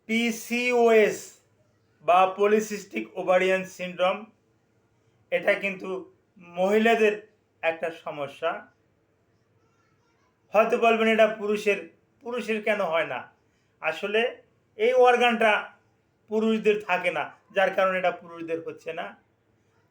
PCOS বা polycystic ovarian syndrome, এটা কিন্তু মহিলাদের একটা সমস্যা। হয়তো বলবেন এটা পুরুষের কেন হয় না? আসলে এই অর্গানটা পুরুষদের থাকে না, যার কারণে এটা পুরুষদের হচ্ছে না।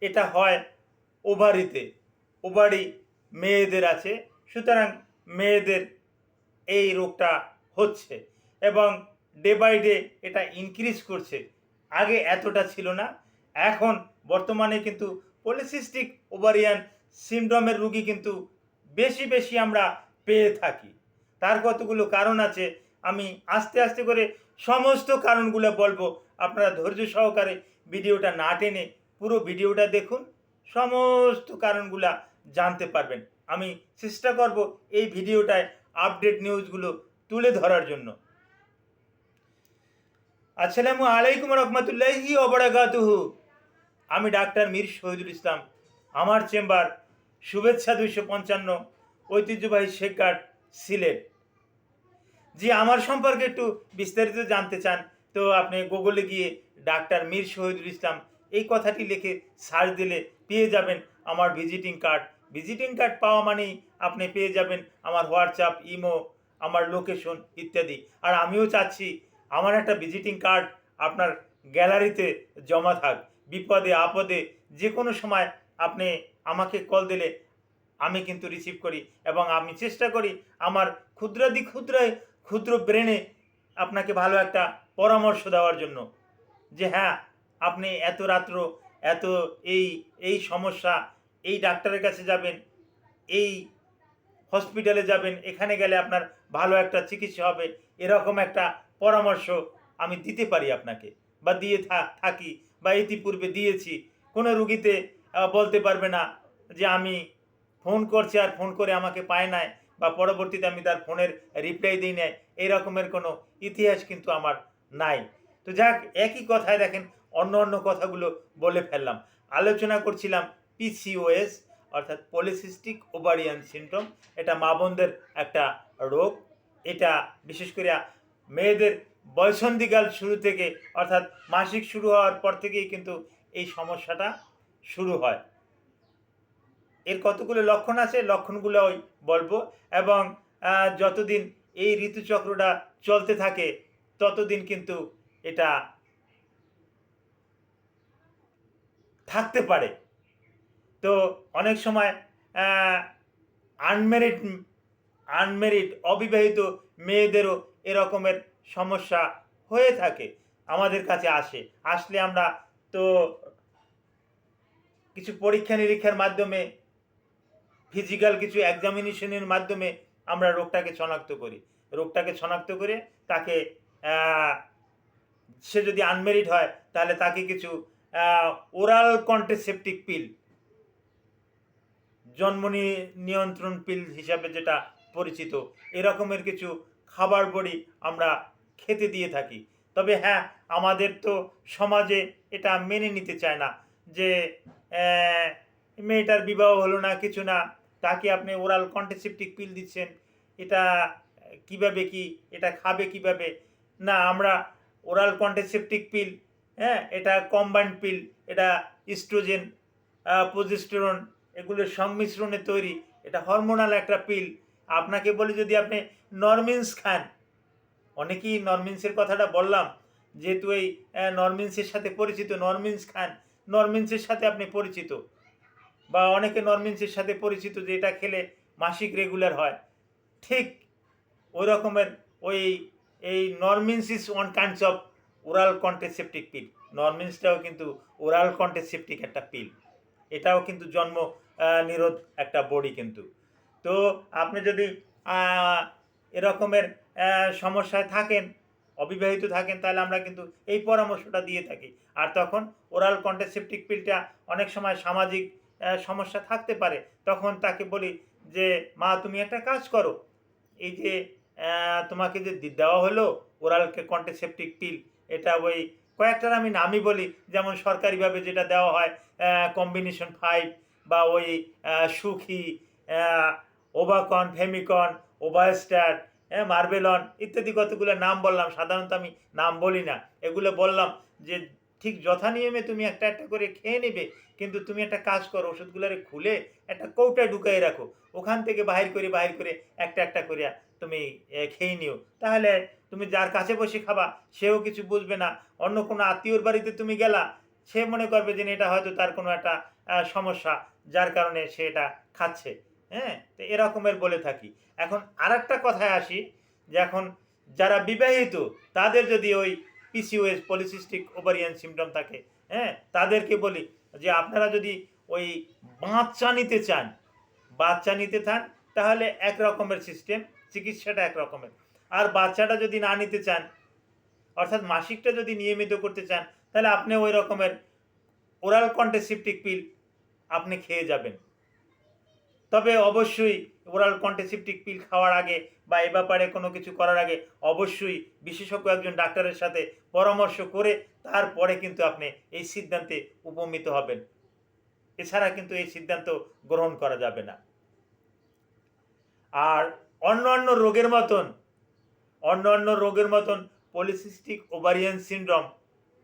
এটা হয় ওভারিতে, ওভারি মেয়েদের আছে, সুতরাং মেয়েদের এই রোগটা হচ্ছে এবং ডে বাই ডে এটা ইনক্রিজ করছে। আগে এতটা ছিল না, এখন বর্তমানে কিন্তু পলিসিস্টিক ওভারিয়ান সিনড্রোমের রোগী কিন্তু বেশি বেশি আমরা পেয়ে থাকি। তার কতগুলো কারণ আছে, আমি আস্তে আস্তে করে সমস্ত কারণগুলো বলবো। আপনারা ধৈর্য সহকারে ভিডিওটা না টেনে পুরো ভিডিওটা দেখুন, সমস্ত কারণগুলা জানতে পারবেন। আমি চেষ্টা করব এই ভিডিওটায় আপডেট নিউজগুলো তুলে ধরার জন্য। আসসালামু আলাইকুম রহমতুল্লাহি ওবারাকাতুহু। আমি ডাক্তার মীর শহীদুল ইসলাম। আমার চেম্বার শুভেচ্ছা 255, ঐতিহ্যবাহী শেখঘাট, সিলেট। জি, আমার সম্পর্কে একটু বিস্তারিত জানতে চান তো আপনি গুগলে গিয়ে ডাক্তার মীর শহীদুল ইসলাম এই কথাটি লিখে সার্চ দিলে পেয়ে যাবেন আমার ভিজিটিং কার্ড। ভিজিটিং কার্ড পাওয়া মানেই আপনি পেয়ে যাবেন আমার হোয়াটসঅ্যাপ, ইমো, আমার লোকেশন ইত্যাদি। আর আমিও চাচ্ছি আমার একটা ভিজিটিং কার্ড আপনার গ্যালারিতে জমা থাক। বিপদে আপদে যে কোনো সময় আপনি আমাকে কল দিলে আমি কিন্তু রিসিভ করি এবং আমি চেষ্টা করি আমার ক্ষুদ্রাতি ক্ষুদ্র ব্রেনে আপনাকে ভালো একটা পরামর্শ দেওয়ার জন্য, যে হ্যাঁ, আপনি এত রাত্র এত এই এই সমস্যা, এই ডাক্তারের কাছে যাবেন, এই হসপিটালে যাবেন, এখানে গেলে আপনার ভালো একটা চিকিৎসা হবে, এরকম একটা পরামর্শ আমি দিতে পারি আপনাকে বা দিয়ে থাকি বা ইতিপূর্বে দিয়েছি। কোনো রুগীতে বলতে পারবে না যে আমি ফোন করছি আর ফোন করে আমাকে পায় নাই বা পরবর্তীতে আমি তার ফোনের রিপ্লাই দিই নাই, এই রকমের কোনো ইতিহাস কিন্তু আমার নাই। তো যাক, একই কথায় দেখেন অন্য অন্য কথাগুলো বলে ফেললাম। আলোচনা করছিলাম পিসিওএস অর্থাৎ পলিসিস্টিক ওভারিয়ান সিনড্রোম। এটা মা বোনদের একটা রোগ। এটা বিশেষ করে মেয়েদের বয়সন্ধিকাল শুরু থেকে অর্থাৎ মাসিক শুরু হওয়ার পর থেকেই কিন্তু এই সমস্যাটা শুরু হয়। এর কতগুলো লক্ষণ আছে, লক্ষণগুলো ওই বলবো এবং যতদিন এই ঋতুচক্রটা চলতে থাকে ততদিন কিন্তু এটা থাকতে পারে। তো অনেক সময় আনমেরিড আনমেরিড অবিবাহিত মেয়েদেরও এরকমের সমস্যা হয়ে থাকে, আমাদের কাছে আসলে আমরা তো কিছু পরীক্ষা নিরীক্ষার মাধ্যমে, ফিজিক্যাল কিছু এক্সামিনেশনের মাধ্যমে আমরা রোগটাকে শনাক্ত করি। রোগটাকে শনাক্ত করে তাকে সে যদি আনমেরিড হয় তাহলে তাকে কিছু ওরাল কন্ট্রাসেপটিভ পিল, জন্ম নিয়ন্ত্রণ পিল হিসাবে যেটা পরিচিত, এরকমের কিছু খাবার বড়ি আমরা খেতে দিয়ে থাকি। তবে হ্যাঁ, আমাদের তো সমাজে এটা মেনে নিতে চায় না যে মেয়েটার বিবাহ হলো না, কিছু না, তাকে আপনি ওরাল কন্ট্রাসেপটিভ পিল দিচ্ছেন, এটা কিভাবে কি, এটা খাবে কিভাবে? না, আমরা ওরাল কন্ট্রাসেপটিভ পিল, হ্যাঁ, এটা কম্বাইন্ড পিল, এটা ইস্ট্রোজেন, প্রজেস্টেরন এগুলোর সংমিশ্রণে তৈরি, এটা হরমোনাল একটা পিল। আপনাকে বলি যদি আপনি নরমিন্স খান, অনেকেই নরমিন্সের কথাটা বললাম যেহেতু এই নরমিন্সের সাথে পরিচিত, নরমিন্স খান, নরমিন্সের সাথে আপনি পরিচিত বা অনেকে নরমিন্সের সাথে পরিচিত যে এটা খেলে মাসিক রেগুলার হয়, ঠিক ওই রকমের ওই এই Normens is one kinds of oral contraceptive pill. নরমিন্সটাও কিন্তু ওরাল কন্ট্রাসেপটিভ একটা পিল, এটাও কিন্তু জন্ম নিরোধ একটা বড়ি কিন্তু। তো আপনি যদি এরকমের সমস্যায় থাকেন, অবিবাহিত থাকেন, তাহলে আমরা কিন্তু এই পরামর্শটা দিয়ে থাকি। আর তখন ওরাল কন্ট্রাসেপটিভ পিলটা অনেক সময় সামাজিক সমস্যা থাকতে পারে, তখন তাকে বলি যে মা তুমি একটা কাজ করো, এই যে তোমাকে যে দেওয়া হলো ওরাল কন্ট্রাসেপটিভ পিল, এটা ওই কয়েকটার আমি নামই বলি, যেমন সরকারিভাবে যেটা দেওয়া হয় কম্বিনেশন 5 বা ওই সুখী, ওভাকন, ফেমিকন, ওভাস্টার, হ্যাঁ, মার্বেলন ইত্যাদি কতগুলো নাম বললাম, সাধারণত আমি নাম বলি না, এগুলো বললাম যে ঠিক যথা নিয়মে তুমি একটা একটা করে খেয়ে নেবে, কিন্তু তুমি একটা কাজ করো, ওষুধগুলোরে খুলে একটা কৌটায় ঢুকাই রাখো, ওখান থেকে বাহির করে একটা একটা করে তুমি খেয়ে নিও। তাহলে তুমি যার কাছে বসে খাবা সেও কিছু বুঝবে না, অন্য কোনো আত্মীয়র বাড়িতে তুমি গেলা, সে মনে করবে যে এটা হয়তো তার কোনো একটা সমস্যা, যার কারণে সে এটা খাচ্ছে। হ্যাঁ, তো এরকমের বলে থাকি। এখন আরেকটা কথায় আসি, যে এখন যারা বিবাহিত তাদের যদি ওই পিসিওএস পলিসিস্টিক ওভারিয়ান সিমটম থাকে, হ্যাঁ, তাদেরকে বলি যে আপনারা যদি ওই বাচ্চা নিতে চান, বাচ্চা নিতে চান তাহলে এক রকমের সিস্টেম, চিকিৎসাটা এক রকমের। আর বাচ্চাটা যদি না নিতে চান, অর্থাৎ মাসিকটা যদি নিয়মিত করতে চান, তাহলে আপনি ওই রকমের ওরাল কন্ট্রাসেপটিভ পিল আপনি খেয়ে যাবেন। তবে অবশ্যই ওরাল কন্ট্রাসেপটিভ পিল খাওয়ার আগে বা এ ব্যাপারে কোনো কিছু করার আগে অবশ্যই বিশেষজ্ঞ একজন ডাক্তারের সাথে পরামর্শ করে তারপরে কিন্তু আপনি এই সিদ্ধান্তে উপনীত হবেন। এছাড়া কিন্তু এই সিদ্ধান্ত গ্রহণ করা যাবে না। আর অন্যান্য রোগের মতন পলিসিস্টিক ওভারিয়ান সিনড্রোম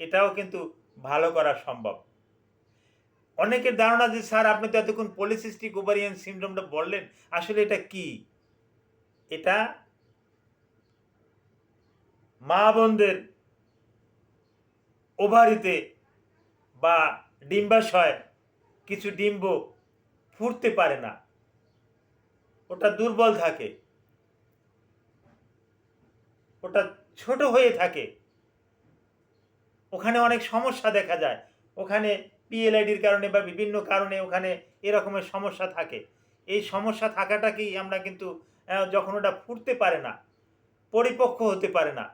এটাও কিন্তু ভালো করা সম্ভব। অনেকের ধারণা যে স্যার আপনি তো এতক্ষণ পলিসিস্টিক ওভারিয়ান সিনড্রোমটা বললেন, আসলে এটা কি? এটা মা বোনদের ওভারিতে বা ডিম্বাশয় কিছু ডিম্ব ফুটতে পারে না, ওটা দুর্বল থাকে, ওটা ছোট হয়ে থাকে, ওখানে অনেক সমস্যা দেখা যায়, ওখানে পিএলআইডির কারণে বা বিভিন্ন কারণে ওখানে এরকমের সমস্যা থাকে। এই সমস্যা থাকাটাকেই আমরা কিন্তু যখন ওটা ফুটতে পারে না, পরিপক্ক হতে পারে না,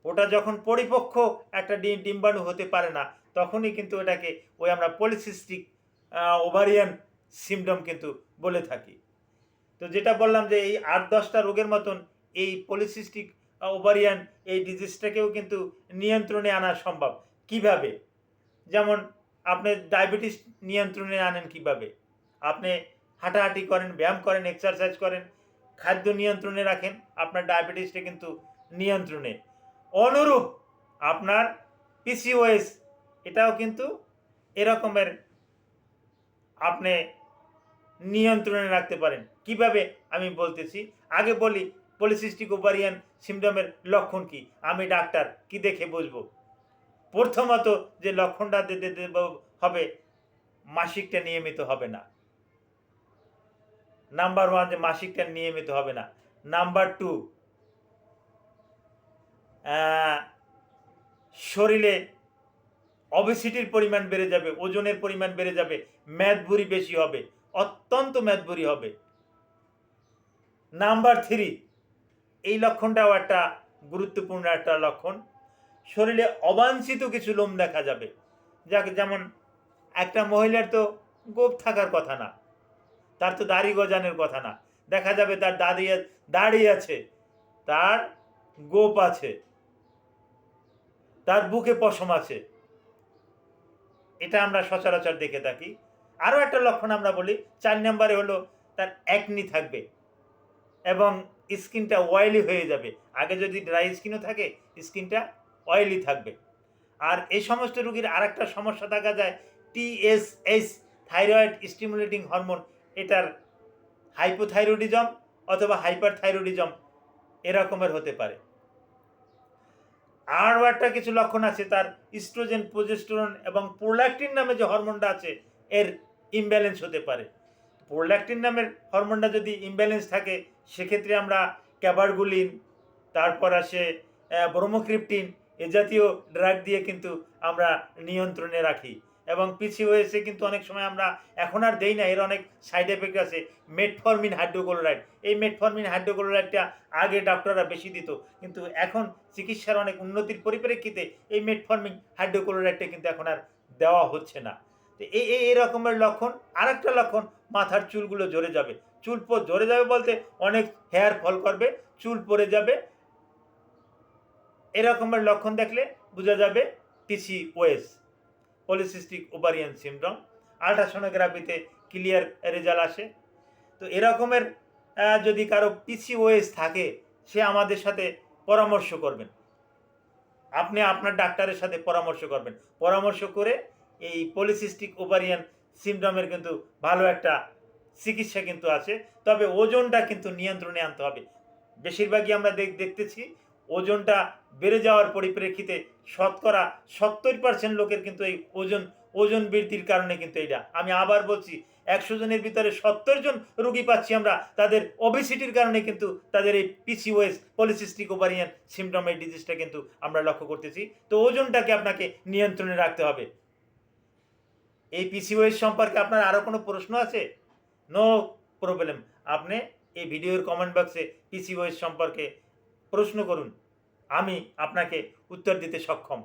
ওটা যখন পরিপক্ক একটা ডিম্বাণু হতে পারে না, তখনই কিন্তু এটাকে ওই আমরা পলিসিস্টিক ওভারিয়ান সিমটম কিন্তু বলে থাকি। তো যেটা বললাম যে এই ৮-১০টা রোগের মতন এই পলিসিস্টিক ওভারিয়ান এই ডিজিজটাকেও কিন্তু নিয়ন্ত্রণে আনা সম্ভব। কিভাবে? যেমন আপনি ডায়াবেটিস নিয়ন্ত্রণে আনেন কিভাবে? আপনি হাঁটাহাঁটি করেন, ব্যায়াম করেন, এক্সারসাইজ করেন, খাদ্য নিয়ন্ত্রণে রাখেন, আপনার ডায়াবেটিসটা কিন্তু নিয়ন্ত্রণে। অনুরূপ আপনার পিসিওএস এটাও কিন্তু এরকমের আপনি নিয়ন্ত্রণে রাখতে পারেন। কিভাবে আমি বলতেছি, আগে বলি পলিসিস্টিক ওভারিয়ান সিমটমের লক্ষণ কি, আমি ডাক্তার কি দেখে বুঝবো? প্রথমত যে লক্ষণটা হবে, মাসিকটা নিয়মিত হবে না। নাম্বার 1 যে মাসিকটা নিয়মিত হবে না। নাম্বার 2 শরীরে অবেসিটির পরিমাণ বেড়ে যাবে, ওজনের পরিমাণ বেড়ে যাবে, মেদভুঁড়ি বেশি হবে, অত্যন্ত মেদভুঁড়ি হবে। নাম্বার 3 এই লক্ষণটাও একটা গুরুত্বপূর্ণ একটা লক্ষণ, শরীরে অবাঞ্ছিত কিছু লোম দেখা যাবে। যেমন একটা মহিলার তো গোঁফ থাকার কথা না, তার তো দাড়ি গজানোর কথা না, দেখা যাবে তার দাড়ি আছে, তার গোঁফ আছে, তার বুকে পশম আছে। এটা আমরা সচরাচর দেখে থাকি। আরও একটা লক্ষণ আমরা বলি, 4 নম্বরে হলো তার অ্যাকনি থাকবে এবং স্কিনটা অয়েলি হয়ে যাবে। আগে যদি ড্রাই স্কিনও থাকে, স্কিনটা অয়েলি থাকবে। আর এই সমস্ত রোগীর আরেকটা সমস্যা দেখা যায়, টিএসএইচ থাইরয়েড স্টিমুলেটিং হরমোন, এটার হাইপোথাইরয়েডিজম অথবা হাইপারথাইরয়েডিজম এরকমের হতে পারে। আরও একটা কিছু লক্ষণ আছে, তার ইস্ট্রোজেন, প্রোজেস্টেরন এবং প্রোল্যাক্টিন নামে যে হরমোনটা আছে এর ইমব্যালেন্স হতে পারে। প্রোল্যাক্টিন নামের হরমোনটা যদি ইমব্যালেন্স থাকে, সেক্ষেত্রে আমরা ক্যাবারগুলিন, তারপর আসে ব্রোমোক্রিপ্টিন, এ জাতীয় ড্রাগ দিয়ে কিন্তু আমরা নিয়ন্ত্রণে রাখি। এবং পিসিওএসে কিন্তু অনেক সময় আমরা এখন আর দেই না, এর অনেক সাইড এফেক্ট আছে। মেটফরমিন হাইড্রোক্লোরাইড, এই মেটফরমিন হাইড্রোক্লোরাইডটা আগে ডাক্তাররা বেশি দিত, কিন্তু এখন চিকিৎসার অনেক উন্নতির পরিপ্রেক্ষিতে এই মেটফরমিন হাইড্রোক্লোরাইডটা কিন্তু এখন আর দেওয়া হচ্ছে না। তো এই রকমের লক্ষণ। আরেকটা লক্ষণ, মাথার চুলগুলো ঝরে যাবে। চুল ঝরে যাবে বলতে অনেক হেয়ার ফল করবে, চুল পড়ে যাবে। এরকমের লক্ষণ দেখলে বোঝা যাবে পিসিওএস, পলিসিস্টিক ওভারিয়ান সিনড্রোম। আল্ট্রাসোনোগ্রাফিতে ক্লিয়ার রেজাল্ট আসে। তো এরকমের যদি কারো পিসিওএস থাকে সে আমাদের সাথে পরামর্শ করবেন। আপনি আপনার ডাক্তারের সাথে পরামর্শ করবেন, পরামর্শ করে এই পলিসিস্টিক ওভারিয়ান সিনড্রোমের কিন্তু ভালো একটা চিকিৎসা কিন্তু আছে। তবে ওজনটা কিন্তু নিয়ন্ত্রণে আনতে হবে। বেশিরভাগই আমরা দেখতেছি ওজনটা বেড়ে যাওয়ার পরিপ্রেক্ষিতে শতকরা 70% লোকের কিন্তু এই ওজন বৃদ্ধির কারণে কিন্তু এটা, আমি আবার বলছি, 100 জনের ভিতরে 70 জন রোগী পাচ্ছি আমরা তাদের ওবেসিটির কারণে কিন্তু তাদের এই পিসিওএস পলিসিস্টিক ওভারিয়ান সিনড্রোমের ডিজিজটা কিন্তু আমরা লক্ষ্য করতেছি। তো ওজনটাকে আপনাকে নিয়ন্ত্রণে রাখতে হবে। এই পিসিওএস সম্পর্কে আপনার আরও কোনো প্রশ্ন আছে? নো প্রবলেম, আপনি এই ভিডিওর কমেন্ট বক্সে পিসিওএস সম্পর্কে প্রশ্ন করুন, আমি আপনাকে উত্তর দিতে সক্ষম।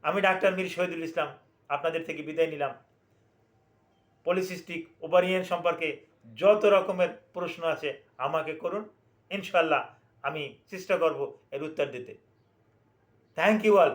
আমি ডাক্তার মীর শহীদুল ইসলাম আপনাদের থেকে বিদায় নিলাম। পলিসিস্টিক ওভারিয়ান সম্পর্কে যত রকমের প্রশ্ন আছে আমাকে করুন, ইনশাল্লাহ আমি চেষ্টা করব এর উত্তর দিতে। Thank you all.